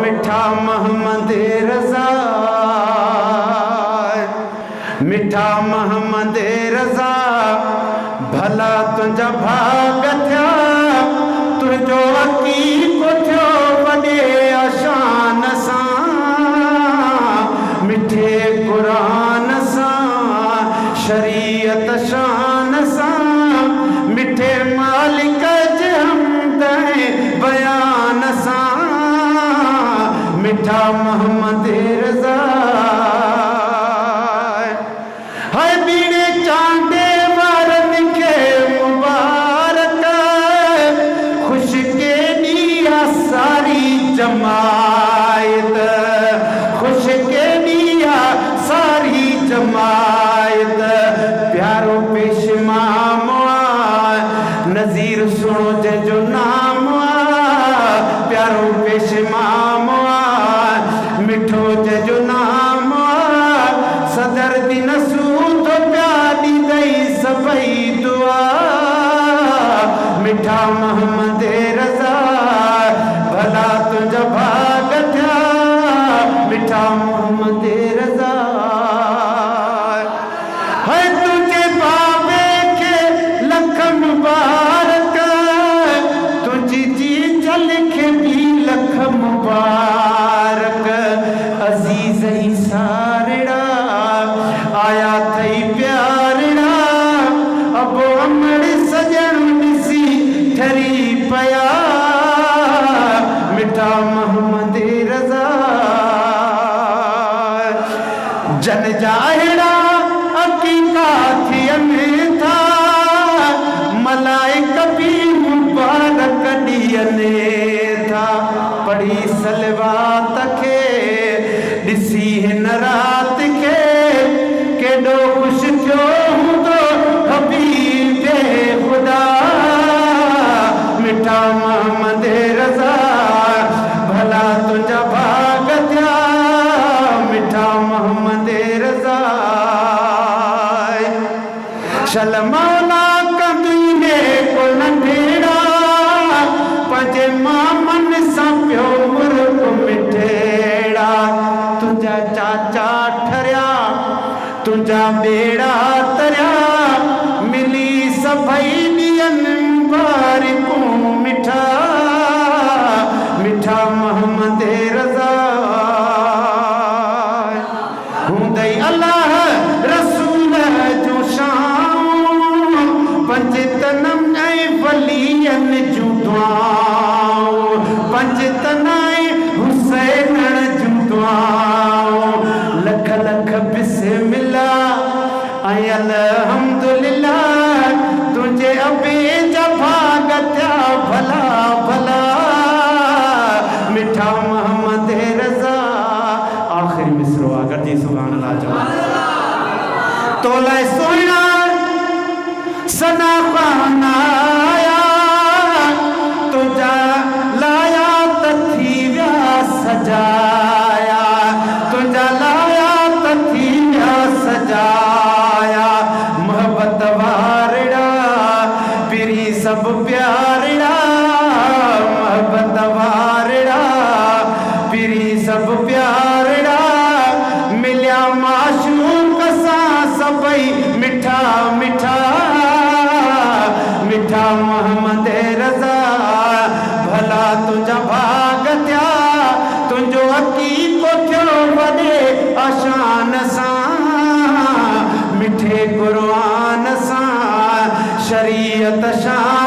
मिठा मोहम्मद रज़ा, मिठा मोहम्मद रज़ा, भला तुंहिंजा भाग थिया, तुंहिंजो अकीको थियो वॾे आशान सां, मिठे क़ुरान सां, शरीयत शान सां, मिठे मालिक जे हमद बयान सां, मिठा मोहम्मद रज़ा। हाय बीड़े चांडे वारनि खे मुबारक, खुश के ॾिया सारी जमायत, खुश के ॾिया सारी जमायत, प्यारो पेशमाम नज़ीर सुनो जंहिंजो नाम आहे, प्यारो पेशमाम मिठो जंहिंजो नाम आहे, सदर दिन सूद पिया ॾींदई सभई दुआ, मिठा मोहम्मद रज़ा, भला तुंहिंजा भाग थिया, मिठा मोहम्मद रज़ा। है तुंहिंजे बाबे खे लख मुबारक, तुंहिंजी जीजल खे बि लख मुबारक, अज़ीज़ ई सारड़ा आया थई प्यारड़ा, अबो अमड़ सजण ॾिसी ठरी पिया, मिठा मोहम्मद रज़ा। जन जा अहिड़ा अकीका थियनि था, मलाइक बि मुबारक ॾियनि था, पढ़ी सलवात खे ॾिसी हिन रात खे, केॾो ख़ुशि थियो हूंदो हबीब ख़ुदा, मिठा मोहम्मद रज़ा, भला तुंहिंजा भाग थिया, मिठा मोहम्मद रज़ा। शल मौला कंदुने को नंढेड़ा, पंहिंजे मामन सां पियो मुर्ग मिठेड़ा, तुंहिंजा चाचा ठरिया, तुंहिंजा बेड़ा तरिया, मिली सभई ॾियनि मुबारकूं मिठा, मिठा मोहम्मद रज़ा। हूंदई अल्लाह रसूल जूं शाऊं, पंजतनम ऐं वलियनि जूं दुआऊं, पंजतन ऐं हुसैनण जूं दुआऊं, लख लख बिस्मिल्लाह ऐं अल्हम्दुलिल्लाह, तुंहिंजे अबे जा भाग थिया भला भला, मिठा मोहम्मद रज़ा। आख़िरी मिसरो आहे, गॾिजी सुभाणे अल्लाह जो। तोला सोना सना ख़ाना आया, तुंहिंजा लाया त थी विया सजाया, तुंहिंजा लाया त थी विया सजाया, मोहब्बत वारड़ा पिरी सभु प्यारड़ा, मोहब्बत वारड़ा पिरी सभु प्यारड़ा, मिलिया माशूक़ सां सभई मिठा मिठा, मिठा मोहम्मद रज़ा, भला तुंहिंजा भाग थिया, तुंहिंजो अकीको थियो वॾे आशान सां, मिठे क़ुरान सां, शरीयत शान